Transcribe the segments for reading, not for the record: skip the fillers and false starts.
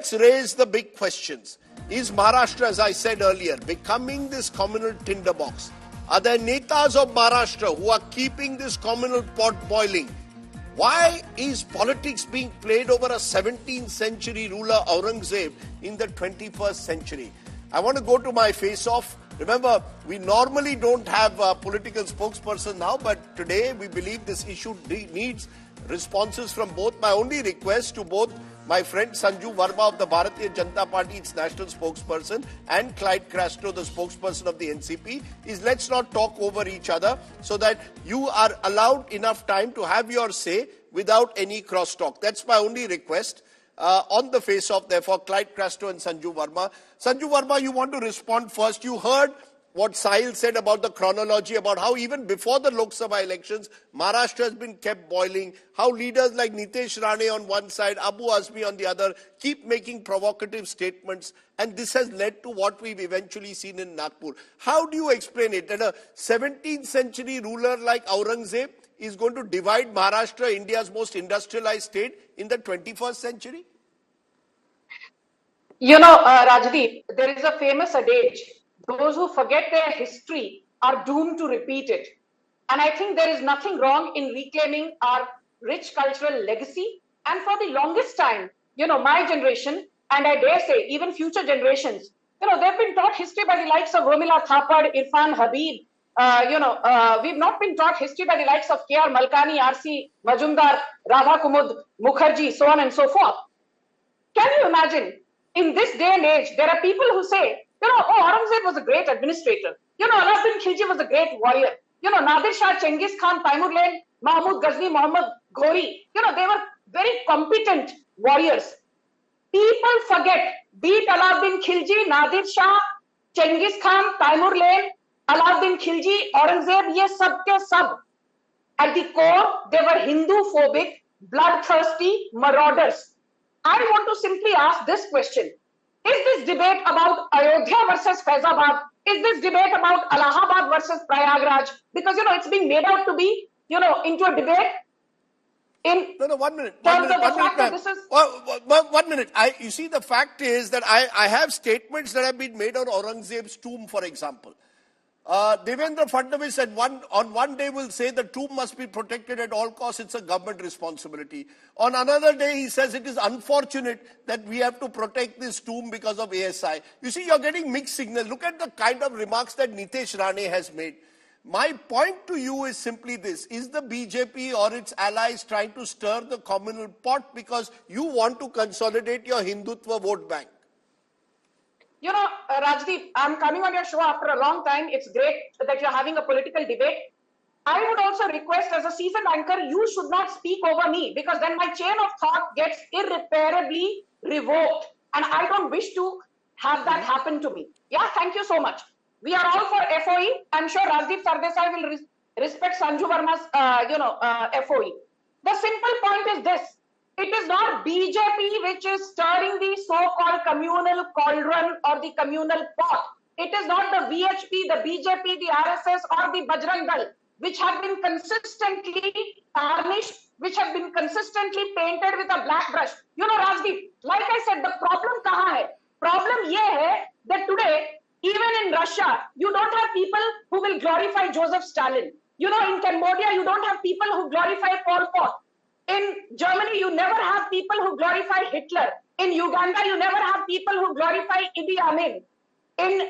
let's raise the big questions. Is Maharashtra, as I said earlier, becoming this communal tinderbox? Are there netas of Maharashtra who are keeping this communal pot boiling? Why is politics being played over a 17th century ruler Aurangzeb in the 21st century? I want to go to my face-off. Remember, we normally don't have a political spokesperson now, but today we believe this issue needs responses from both. My only request to both my friend Sanju Verma of the Bharatiya Janata Party, its national spokesperson, and Clyde Castro, the spokesperson of the NCP, is let's not talk over each other so that you are allowed enough time to have your say without any crosstalk. That's my only request. On the face-off, therefore, Clyde Castro and Sanju Verma. Sanju Verma, you want to respond first. You heard what Sahil said about the chronology, about how even before the Lok Sabha elections, Maharashtra has been kept boiling, how leaders like Nitesh Rane on one side, Abu Azmi on the other, keep making provocative statements, and this has led to what we've eventually seen in Nagpur. How do you explain it, that a 17th century ruler like Aurangzeb is going to divide Maharashtra, India's most industrialized state, in the 21st century? You know, Rajdeep, there is a famous adage: those who forget their history are doomed to repeat it. And I think there is nothing wrong in reclaiming our rich cultural legacy. And for the longest time, you know, my generation, and I dare say even future generations, you know, they've been taught history by the likes of Romila Thapar, Irfan Habib. We've not been taught history by the likes of K.R. Malkani, R.C. Majumdar, Radha Kumud Mukherjee, so on and so forth. Can you imagine, in this day and age, there are people who say, you know, oh, Aurangzeb was a great administrator. You know, Alauddin Khilji was a great warrior. You know, Nadir Shah, Chengiz Khan, Taimur Lane, Mahmud Ghazni, Muhammad Ghori. You know, they were very competent warriors. People forget, be it Alauddin Khilji, Nadir Shah, Chengiz Khan, Taimur Lane, Alauddin Khilji, Aurangzeb, ye sab ke sab. At the core, they were Hindu-phobic, bloodthirsty marauders. I want to simply ask this question. Is this debate about Ayodhya versus Faizabad? Is this debate about Allahabad versus Prayagraj? Because, you know, it's being made out to be, you know, into a debate in... No, 1 minute. One minute. You see, the fact is that I have statements that have been made on Aurangzeb's tomb, for example. Devendra Fadnavis said on one day will say the tomb must be protected at all costs, it's a government responsibility. On another day he says it is unfortunate that we have to protect this tomb because of ASI. You see, you're getting mixed signals. Look at the kind of remarks that Nitesh Rane has made. My point to you is simply this: is the BJP or its allies trying to stir the communal pot because you want to consolidate your Hindutva vote bank? You know, Rajdeep, I'm coming on your show after a long time. It's great that you're having a political debate. I would also request, as a seasoned anchor, you should not speak over me, because then my chain of thought gets irreparably revoked. And I don't wish to have that happen to me. Yeah, thank you so much. We are all for FOE. I'm sure Rajdeep Sardesai will respect Sanju Verma's, FOE. The simple point is this. It is not BJP which is stirring the so-called communal cauldron or the communal pot. It is not the VHP, the BJP, the RSS or the Bajrang Dal which have been consistently tarnished, which have been consistently painted with a black brush. You know, Rajdeep, like I said, the problem kahan hai? Problem ye hai that today, even in Russia, you don't have people who will glorify Joseph Stalin. You know, in Cambodia, you don't have people who glorify Pol Pot. In Germany, you never have people who glorify Hitler. In Uganda, you never have people who glorify Idi Amin. In,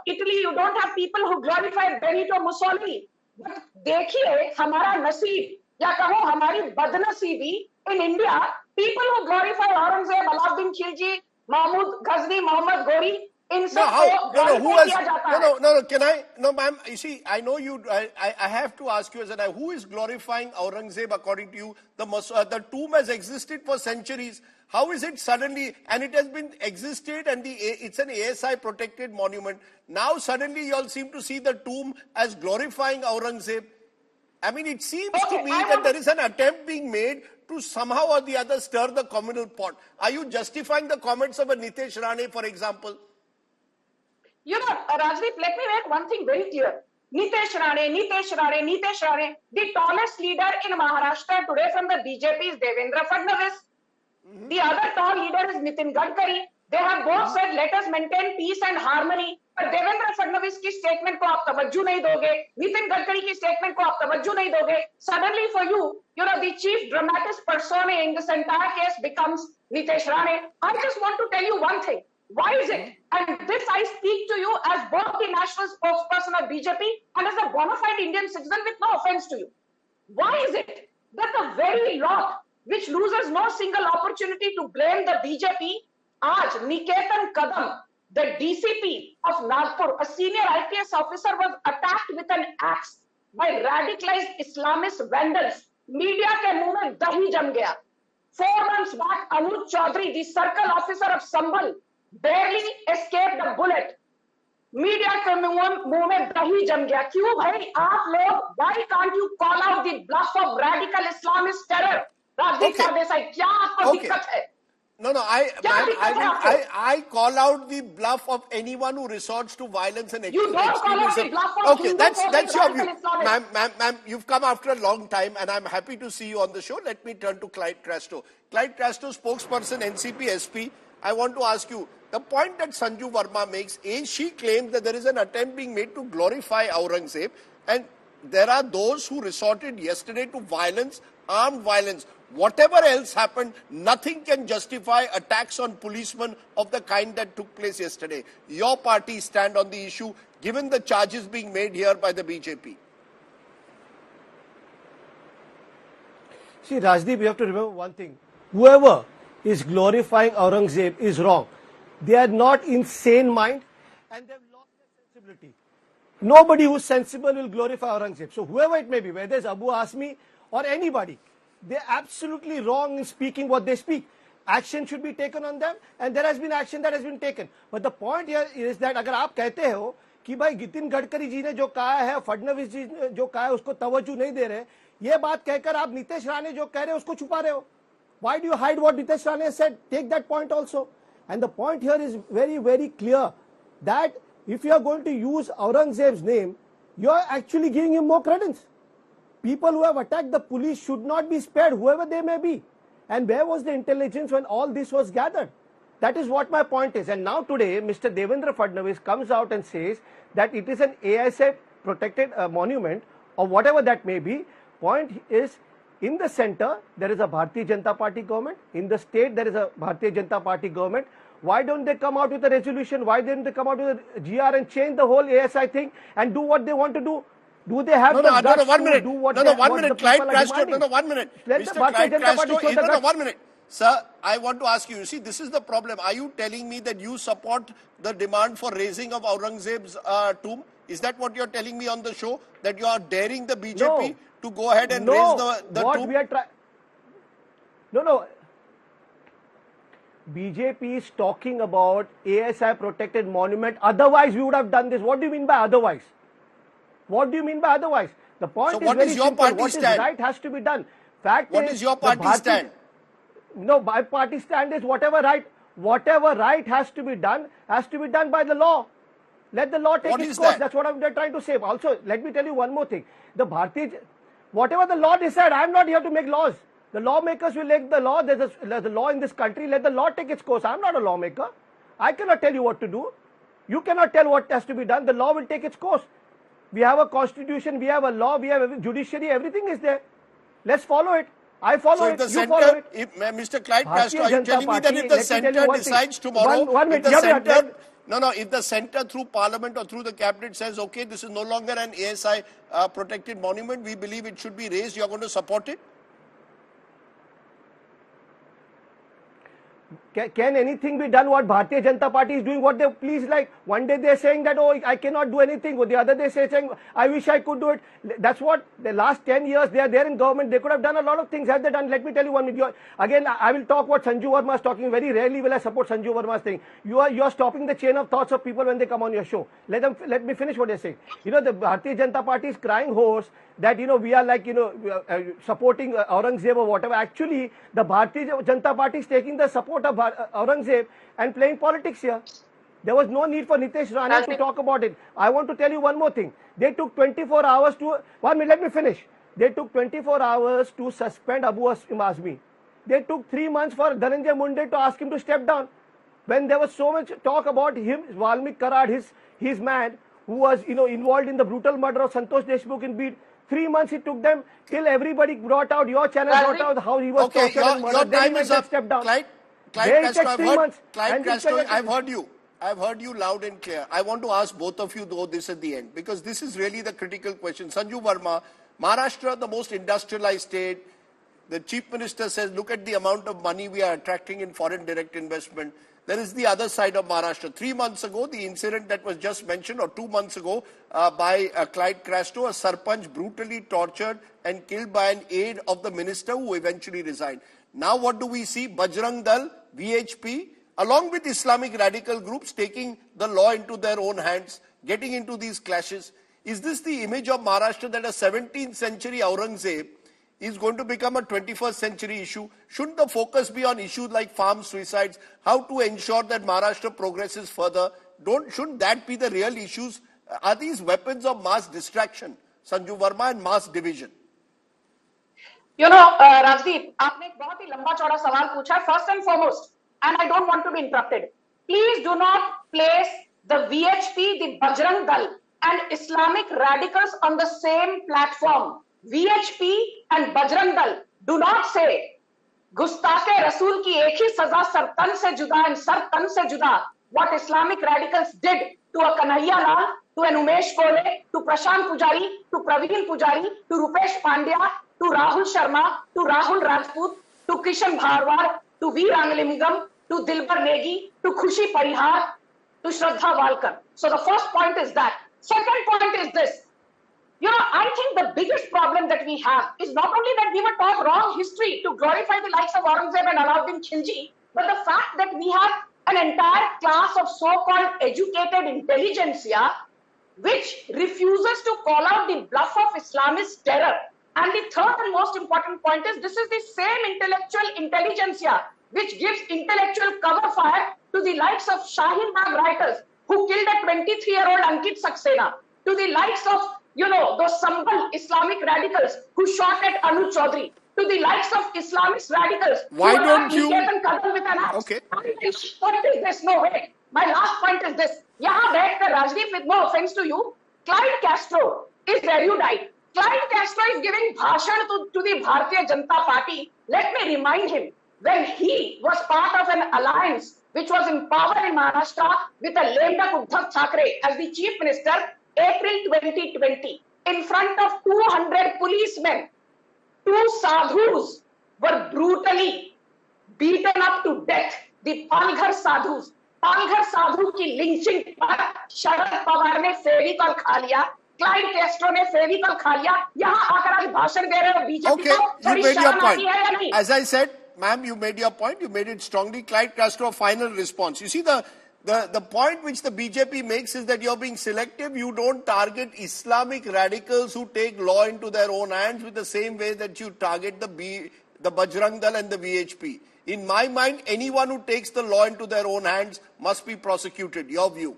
Italy, you don't have people who glorify Benito Mussolini. But देखिए, हमारा नसीब, या कहो हमारी बदनसीबी, in India, people who glorify Aurangzeb, Alauddin Khilji, Mahmud Ghazni, Muhammad Ghori, ma'am, you see, I know you, I have to ask you, who is glorifying Aurangzeb according to you? The tomb has existed for centuries. How is it suddenly, and it has been existed and it's an ASI protected monument. Now suddenly you all seem to see the tomb as glorifying Aurangzeb. I mean, it seems to me that there is an attempt being made to somehow or the other stir the communal pot. Are you justifying the comments of a Nitesh Rane, for example? You know, Rajdeep, let me make one thing very clear. Nitesh Rane, the tallest leader in Maharashtra today from the BJP is Devendra Fadnavis. The other tall leader is Nitin Gadkari. They have both said, let us maintain peace and harmony. But Devendra Fadnavis की statement को आप तवज्जो नहीं दोगे, नितिन गडकरी की statement को आप तवज्जो नहीं दोगे. Suddenly for you, the chief dramatis personae in this entire case becomes Nitesh Rane. I just want to tell you one thing. Why is it? And this I speak to you as both the national spokesperson of BJP and as a bona fide Indian citizen with no offense to you. Why is it that the very lot which loses no single opportunity to blame the BJP, Aaj Niketan Kadam, the DCP of Nagpur, a senior IPS officer, was attacked with an axe by radicalized Islamist vandals. Media ke muh mein dahi jam gaya. 4 months back, Anuj Chaudhary, the circle officer of Sambhal, barely escaped a bullet. Media के मुंह में दही जम गया. क्यों भाई आप लोग, why can't you call out the bluff of radical Islamist terror? Rajdeep Sardesai, क्या आपको दिक्कत है? No, I call out the bluff of anyone who resorts to violence and extremism. You don't call out the bluff of okay, that's your view. Ma'am, you've come after a long time and I'm happy to see you on the show. Let me turn to Clyde Trasto. Clyde Trasto, spokesperson, NCP, SP. I want to ask you, the point that Sanju Verma makes is she claims that there is an attempt being made to glorify Aurangzeb, and there are those who resorted yesterday to violence, armed violence. Whatever else happened, nothing can justify attacks on policemen of the kind that took place yesterday. Your party stand on the issue, given the charges being made here by the BJP. See, Rajdeep, you have to remember one thing. Whoever is glorifying Aurangzeb is wrong. They are not in sane mind and they have lost their sensibility. Nobody who's sensible will glorify Aurangzeb. So whoever it may be, whether it's Abu Asmi or anybody, they're absolutely wrong in speaking what they speak. Action should be taken on them, and there has been action that has been taken. But the point here is that अगर आप कहते हो कि भाई नितिन गडकरी जी ने जो कहा है, फडणवीस जी ने जो कहा है उसको तवज्जो नहीं दे रहे, ये बात कहकर आप नीतीश राणे जो कह रहे हैं उसको छुपा रहे हो. Why do you hide what Nitesh Rane said? Take that point also. And the point here is very, very clear that if you are going to use Aurangzeb's name, you are actually giving him more credence. People who have attacked the police should not be spared, whoever they may be. And where was the intelligence when all this was gathered? That is what my point is. And now today, Mr. Devendra Fadnavis comes out and says that it is an ASI protected monument or whatever that may be. Point is, in the center, there is a Bharatiya Janata Party government. In the state, there is a Bharatiya Janata Party government. Why don't they come out with a resolution? Why didn't they come out with a GR and change the whole ASI thing and do what they want to do? Do they have the guts to do what they want? One minute, Clyde Trasto. One minute. Mr. Clyde Trasto, 1 minute. Sir, I want to ask you, you see, this is the problem. Are you telling me that you support the demand for raising of Aurangzeb's tomb? Is that what you're telling me on the show? That you are daring the BJP to go ahead and raise the what tomb? We are No. BJP is talking about ASI protected monument. Otherwise, we would have done this. What do you mean by otherwise? What do you mean by otherwise? The point is very simple. What is right has to be done. Fact what is your party stand? No, my party stand is whatever right has to be done by the law. Let the law take its course. That's what I'm trying to say. Also, let me tell you one more thing. Whatever the law decides, I'm not here to make laws. The lawmakers will make the law. There's a law in this country. Let the law take its course. I'm not a lawmaker. I cannot tell you what to do. You cannot tell what has to be done. The law will take its course. We have a constitution. We have a law. We have a judiciary. Everything is there. Let's follow it. I follow it. You follow it. Mr. Clyde Trasto, are you telling me that if the centre decides tomorrow, if the centre through parliament or through the cabinet says, okay, this is no longer an ASI protected monument, we believe it should be raised, you are going to support it? Can anything be done what Bharatiya Janata Party is doing, what they please like? One day they are saying that, oh, I cannot do anything. The other day they are saying, I wish I could do it. That's what the last 10 years they are there in government. They could have done a lot of things. Have they done? Let me tell you one minute. Again, I will talk what Sanju Verma is talking. Very rarely will I support Sanju Verma's thing. You are stopping the chain of thoughts of people when they come on your show. Let me finish what they are saying. The Bharatiya Janata Party is crying hoarse that, we are like, supporting Aurangzeb or whatever. Actually, the Bharatiya Janata Party is taking the support of Aurangzeb and playing politics here. There was no need for Nitesh Rane to talk about it. I want to tell you one more thing. They took 24 hours to... 1 minute, let me finish. They took 24 hours to suspend Abu Asmi. They took 3 months for Dhananjay Munde to ask him to step down. When there was so much talk about him, Valmik Karad, his man, who was involved in the brutal murder of Santosh Deshmukh in Beed, 3 months it took them till everybody brought out, your channel brought out how he was tortured and murdered. Your then time he is up. Step down. Clyde Castro, I've heard you loud and clear. I want to ask both of you though this at the end, because this is really the critical question. Sanju Verma, Maharashtra, the most industrialized state. The Chief Minister says, look at the amount of money we are attracting in foreign direct investment. There is the other side of Maharashtra. 3 months ago, the incident that was just mentioned, or 2 months ago, by Clyde Castro, a sarpanch brutally tortured and killed by an aide of the minister who eventually resigned. Now what do we see? Bajrang Dal, VHP, along with Islamic radical groups taking the law into their own hands, getting into these clashes. Is this the image of Maharashtra, that a 17th century Aurangzeb is going to become a 21st century issue? Shouldn't the focus be on issues like farm suicides, how to ensure that Maharashtra progresses further? Shouldn't that be the real issues? Are these weapons of mass distraction, Sanju Verma, and mass division? Rajdeep, आपने एक बहुत ही लंबा चौड़ा सवाल पूछा है. First and foremost, and I don't want to be interrupted, please do not place the VHP, the Bajrang Dal, and Islamic radicals on the same platform. VHP and Bajrang Dal do not say गुस्ताखे रसूल की एक ही सजा sir तन से जुदा and sir तन से जुदा. What Islamic radicals did to a Kanhaiya Lal, to an Umesh Kole, to Prashant Pujari, to Praveen Pujari, to Rupesh Pandya, to Rahul Sharma, to Rahul Rajput, to Kishan Bharwar, to V. Rangalingam, to Dilbar Negi, to Khushi Parihar, to Shraddha Walkar. So the first point is that. Second point is this. I think the biggest problem that we have is not only that we were taught wrong history to glorify the likes of Aurangzeb and Alauddin Khilji, but the fact that we have an entire class of so-called educated intelligentsia which refuses to call out the bluff of Islamist terror. And the third and most important point is this is the same intellectual intelligentsia which gives intellectual cover fire to the likes of Shaheen Bagh writers who killed a 23-year-old Ankit Saxena, to the likes of those Sambal Islamic radicals who shot at Anuj Chaudhary, to the likes of Islamist radicals why who don't you with an axe. Okay. What is this? No, wait. My last point is this. Yahan baitkar, Rajdeep, with no offense to you, Clyde Castro is erudite. Clyde Castro is giving bhashan to the Bharatiya Janata Party. Let me remind him, when he was part of an alliance which was in power in Maharashtra with a lame duck Uddhav Thackeray as the chief minister, April 2020, in front of 200 policemen, 2 sadhus were brutally beaten up to death. The Palghar sadhus. Palghar sadhu ki lynching par Sharad Pawar ne Fevicol खा लिया, Clyde Castro ने फेविकॉल खा लिया. यहाँ आकर आज भाषण दे रहे हो बीजेपी को. Okay, you made your point. As I said, ma'am, you made your point. You made it strongly. Clyde Castro, a final response. You see, the point which the BJP makes is that you're being selective. You don't target Islamic radicals who take law into their own hands with the same way that you target the Bajrang Dal and the VHP. In my mind, anyone who takes the law into their own hands must be prosecuted. Your view?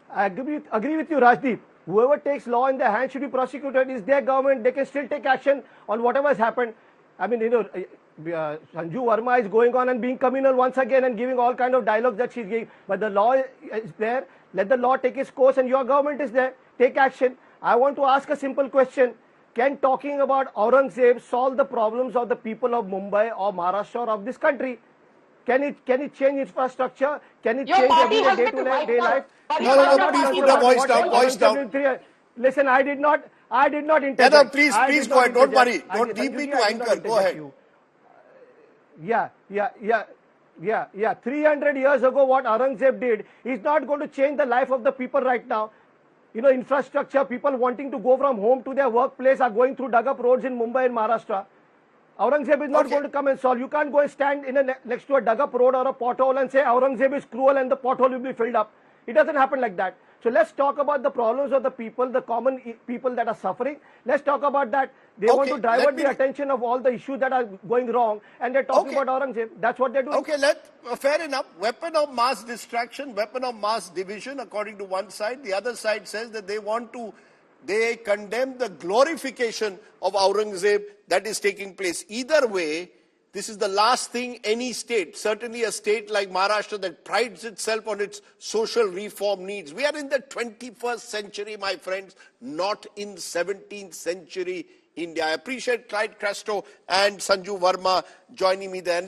I agree with you, Rajdeep. Whoever takes law in their hands should be prosecuted. It's their government. They can still take action on whatever has happened. I mean, Sanju Verma is going on and being communal once again and giving all kind of dialogues that she's giving. But the law is there. Let the law take its course and your government is there. Take action. I want to ask a simple question. Can talking about Aurangzeb solve the problems of the people of Mumbai or Maharashtra or of this country? Can it change infrastructure? Can it change everyday day-to-day life? No, please put the voice down. Listen, I did not interject. No, please go ahead. Don't worry. Don't leave me to anchor. Go ahead. Yeah. 300 years ago, what Aurangzeb did is not going to change the life of the people right now. Infrastructure, people wanting to go from home to their workplace are going through dug-up roads in Mumbai and Maharashtra. Aurangzeb is not going to come and solve. You can't go and stand next to a dug-up road or a pothole and say Aurangzeb is cruel and the pothole will be filled up. It doesn't happen like that. So let's talk about the problems of the people, the common people that are suffering. Let's talk about that. They want to divert the attention of all the issues that are going wrong, and they're talking about Aurangzeb. That's what they're doing. Okay, fair enough. Weapon of mass distraction, weapon of mass division, according to one side. The other side says that they want to they condemn the glorification of Aurangzeb that is taking place. Either way, this is the last thing any state, certainly a state like Maharashtra that prides itself on its social reform needs. We are in the 21st century, my friends, not in 17th century India. I appreciate Clyde Castro and Sanju Verma joining me there.